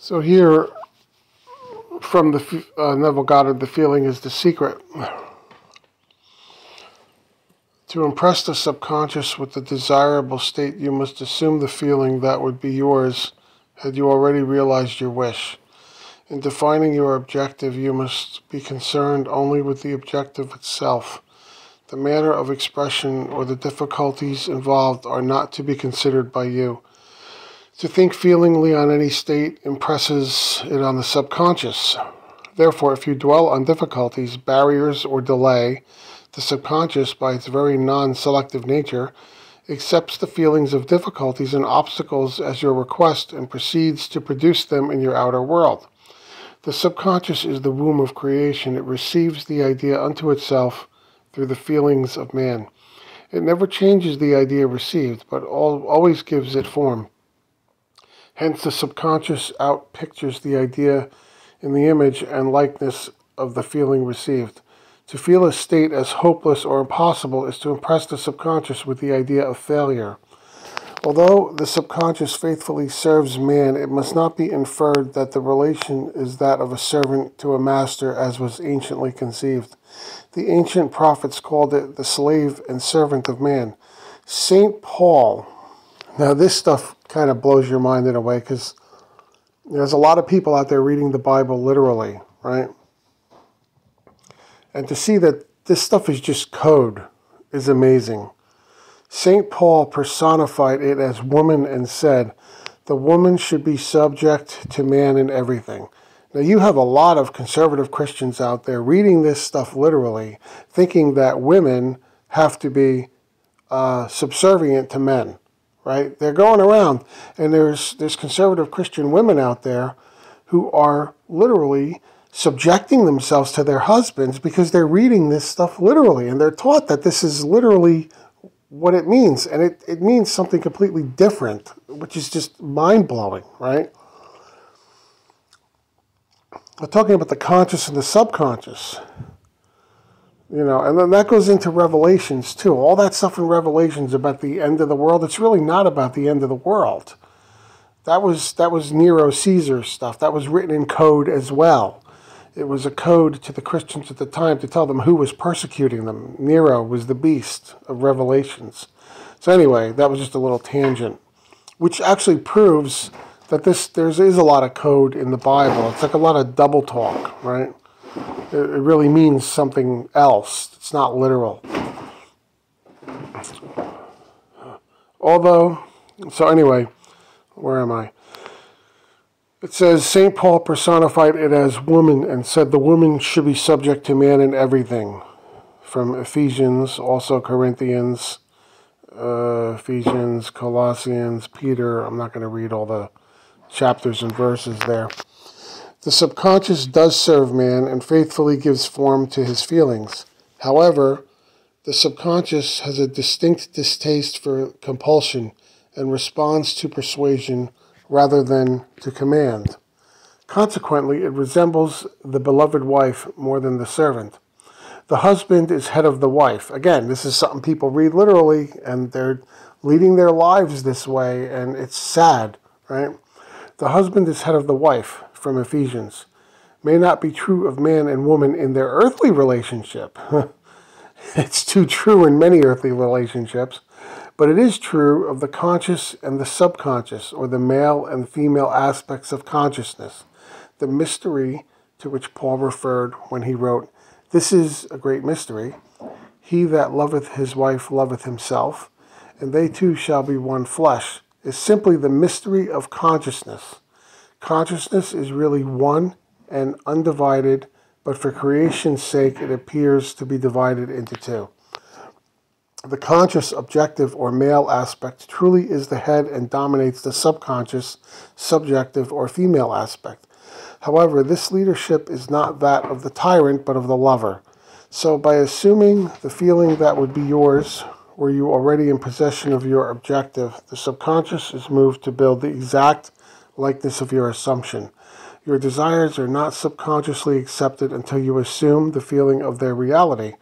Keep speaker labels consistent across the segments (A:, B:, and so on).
A: So here, from the Neville Goddard, the feeling is the secret. To impress the subconscious with the desirable state, you must assume the feeling that would be yours had you already realized your wish. In defining your objective, you must be concerned only with the objective itself. The manner of expression or the difficulties involved are not to be considered by you. To think feelingly on any state impresses it on the subconscious. Therefore, if you dwell on difficulties, barriers, or delay, the subconscious, by its very non-selective nature, accepts the feelings of difficulties and obstacles as your request and proceeds to produce them in your outer world. The subconscious is the womb of creation. It receives the idea unto itself through the feelings of man. It never changes the idea received, but always gives it form. Hence, the subconscious outpictures the idea in the image and likeness of the feeling received. To feel a state as hopeless or impossible is to impress the subconscious with the idea of failure. Although the subconscious faithfully serves man, it must not be inferred that the relation is that of a servant to a master as was anciently conceived. The ancient prophets called it the slave and servant of man. St. Paul, now this stuff kind of blows your mind in a way because there's a lot of people out there reading the Bible literally, right? And to see that this stuff is just code is amazing. St. Paul personified it as woman and said, the woman should be subject to man in everything. Now you have a lot of conservative Christians out there reading this stuff literally, thinking that women have to be subservient to men, right? They're going around, and there's conservative Christian women out there who are literally subjecting themselves to their husbands because they're reading this stuff literally, and they're taught that this is literally what it means, and it means something completely different, which is just mind-blowing, right? We're talking about the conscious and the subconscious, and then that goes into Revelations too. All that stuff in Revelations about the end of the world, it's really not about the end of the world. That was Nero Caesar stuff. That was written in code as well. It was a code to the Christians at the time to tell them who was persecuting them. Nero was the beast of Revelations. So anyway, that was just a little tangent, which actually proves that there is a lot of code in the Bible. It's like a lot of double talk, right? It really means something else. It's not literal. So anyway, where am I? It says, St. Paul personified it as woman and said the woman should be subject to man in everything. From Ephesians, also Corinthians, Ephesians, Colossians, Peter. I'm not going to read all the chapters and verses there. The subconscious does serve man and faithfully gives form to his feelings. However, the subconscious has a distinct distaste for compulsion and responds to persuasion rather than to command. Consequently, it resembles the beloved wife more than the servant. The husband is head of the wife. Again, this is something people read literally, and they're leading their lives this way, and it's sad, right? The husband is head of the wife, from Ephesians. May not be true of man and woman in their earthly relationship. It's too true in many earthly relationships. But it is true of the conscious and the subconscious, or the male and female aspects of consciousness, the mystery to which Paul referred when he wrote, "This is a great mystery. He that loveth his wife loveth himself, and they two shall be one flesh," is simply the mystery of consciousness. Consciousness is really one and undivided, but for creation's sake it appears to be divided into two. The conscious, objective, or male aspect truly is the head and dominates the subconscious, subjective, or female aspect. However, this leadership is not that of the tyrant, but of the lover. So by assuming the feeling that would be yours, were you already in possession of your objective, the subconscious is moved to build the exact likeness of your assumption. Your desires are not subconsciously accepted until you assume the feeling of their reality.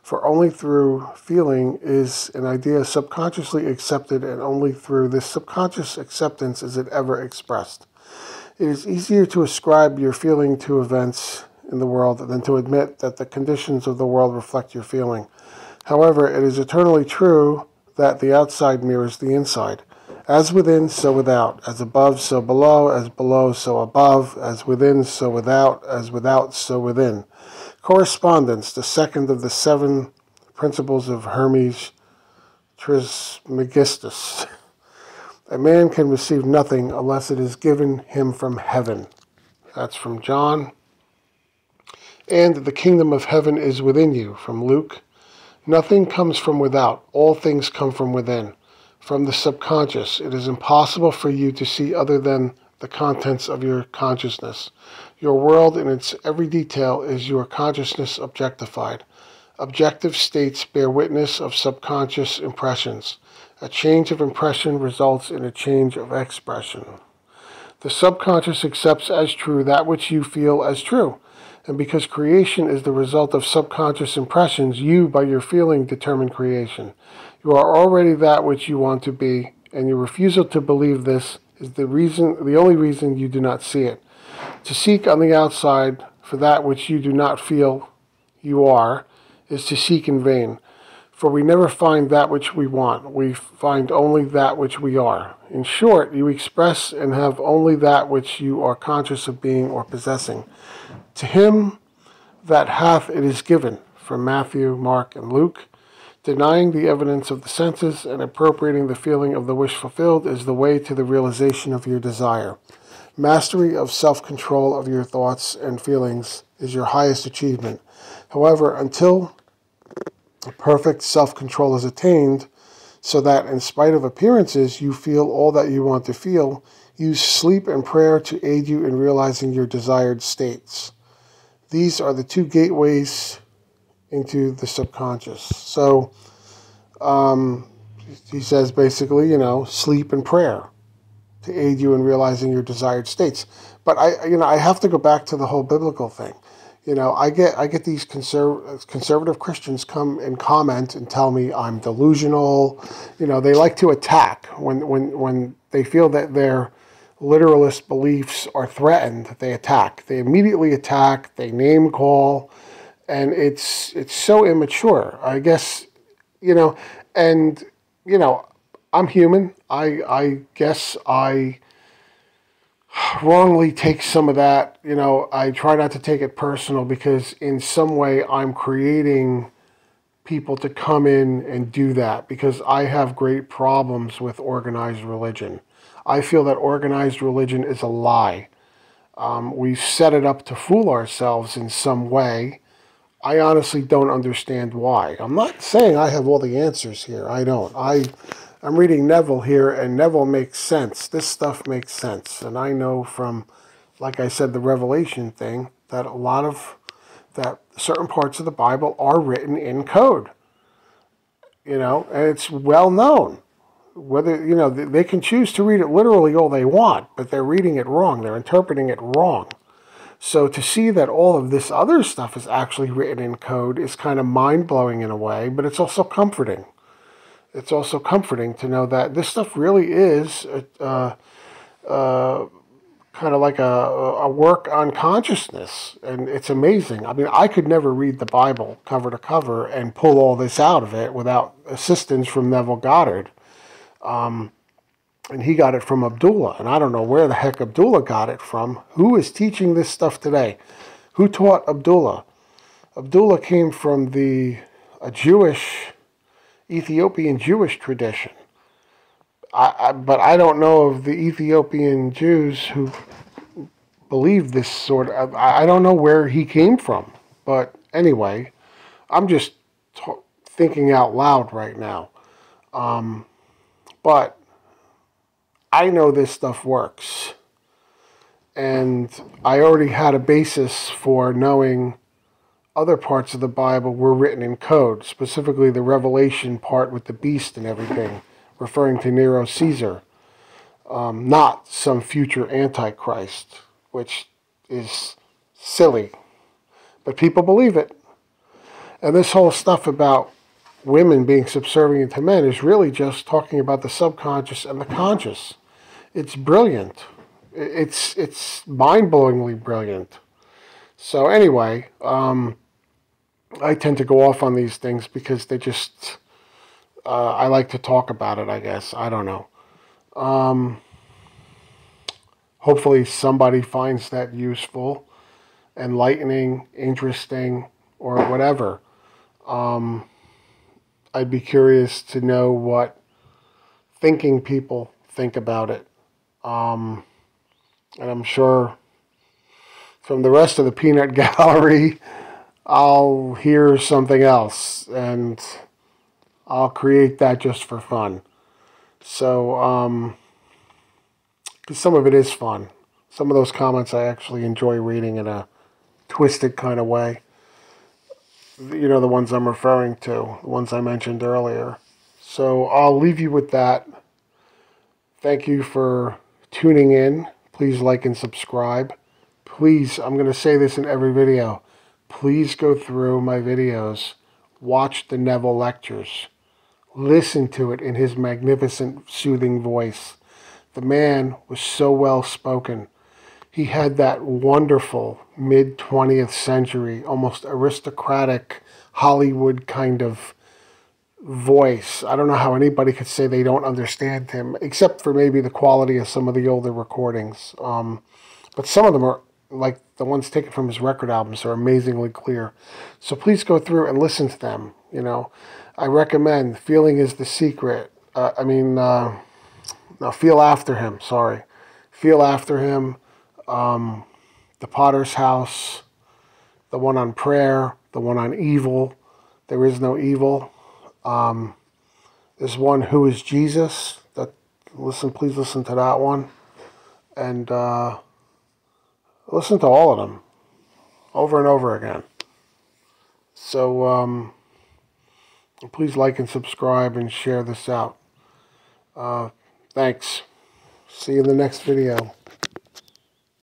A: For only through feeling is an idea subconsciously accepted, and only through this subconscious acceptance is it ever expressed. It is easier to ascribe your feeling to events in the world than to admit that the conditions of the world reflect your feeling. However, it is eternally true that the outside mirrors the inside. As within, so without. As above, so below. As below, so above. As within, so without. As without, so within. Correspondence, the second of the 7 principles of Hermes Trismegistus. A man can receive nothing unless it is given him from heaven. That's from John. And the kingdom of heaven is within you, from Luke. Nothing comes from without. All things come from within. From the subconscious, it is impossible for you to see other than the contents of your consciousness. Your world in its every detail is your consciousness objectified. Objective states bear witness of subconscious impressions. A change of impression results in a change of expression. The subconscious accepts as true that which you feel as true. And because creation is the result of subconscious impressions, you, by your feeling, determine creation. You are already that which you want to be, and your refusal to believe this is the only reason you do not see it. To seek on the outside for that which you do not feel you are is to seek in vain. For we never find that which we want. We find only that which we are. In short, you express and have only that which you are conscious of being or possessing. To him that hath it is given, from Matthew, Mark, and Luke. Denying the evidence of the senses and appropriating the feeling of the wish fulfilled is the way to the realization of your desire. Mastery of self-control of your thoughts and feelings is your highest achievement. However, until perfect self-control is attained, so that in spite of appearances you feel all that you want to feel, use sleep and prayer to aid you in realizing your desired states. These are the 2 gateways into the subconscious. So he says basically, sleep and prayer to aid you in realizing your desired states. But I have to go back to the whole biblical thing. I get these conservative Christians come and comment and tell me I'm delusional. They like to attack when they feel that their literalist beliefs are threatened. They attack. They immediately attack. They name call, and it's so immature. I guess and I'm human. I guess I wrongly take some of that. I try not to take it personal because in some way I'm creating people to come in and do that because I have great problems with organized religion. I feel that organized religion is a lie. We've set it up to fool ourselves in some way. I honestly don't understand why. I'm not saying I have all the answers here. I don't. I'm reading Neville here, and Neville makes sense. This stuff makes sense. And I know from, like I said, the Revelation thing, that that certain parts of the Bible are written in code. And it's well known. Whether, they can choose to read it literally all they want, but they're reading it wrong. They're interpreting it wrong. So to see that all of this other stuff is actually written in code is kind of mind-blowing in a way, but it's also comforting. It's also comforting to know that this stuff really is kind of like a work on consciousness, and it's amazing. I mean, I could never read the Bible cover to cover and pull all this out of it without assistance from Neville Goddard. And he got it from Abdullah, and I don't know where the heck Abdullah got it from. Who is teaching this stuff today? Who taught Abdullah? Abdullah came from a Ethiopian Jewish tradition. But I don't know of the Ethiopian Jews who believe this sort of... I don't know where he came from. But anyway, I'm just thinking out loud right now. But I know this stuff works. And I already had a basis for knowing other parts of the Bible were written in code, specifically the Revelation part with the beast and everything, referring to Nero Caesar, not some future Antichrist, which is silly. But people believe it. And this whole stuff about women being subservient to men is really just talking about the subconscious and the conscious. It's brilliant. It's mind-blowingly brilliant. So anyway, I tend to go off on these things because they just, I like to talk about it, I guess. I don't know. Hopefully somebody finds that useful, enlightening, interesting, or whatever. I'd be curious to know what thinking people think about it. And I'm sure from the rest of the peanut gallery, I'll hear something else, and I'll create that just for fun. So, 'cause some of it is fun. Some of those comments I actually enjoy reading in a twisted kind of way. You know, the ones I'm referring to, the ones I mentioned earlier. So I'll leave you with that. Thank you for tuning in. Please like and subscribe. Please, I'm going to say this in every video. Please go through my videos. Watch the Neville lectures. Listen to it in his magnificent, soothing voice. The man was so well spoken. He had that wonderful mid-20th century, almost aristocratic Hollywood kind of voice. I don't know how anybody could say they don't understand him, except for maybe the quality of some of the older recordings. But some of them are, like the ones taken from his record albums, are amazingly clear. So please go through and listen to them. You know, I recommend Feeling is the Secret. No, Feel After Him, sorry. Feel After Him, The Potter's House, the one on prayer, the one on evil, There Is No Evil. There's one, Who is Jesus? Please listen to that one. And listen to all of them over and over again. So please like and subscribe and share this out. Thanks. See you in the next video.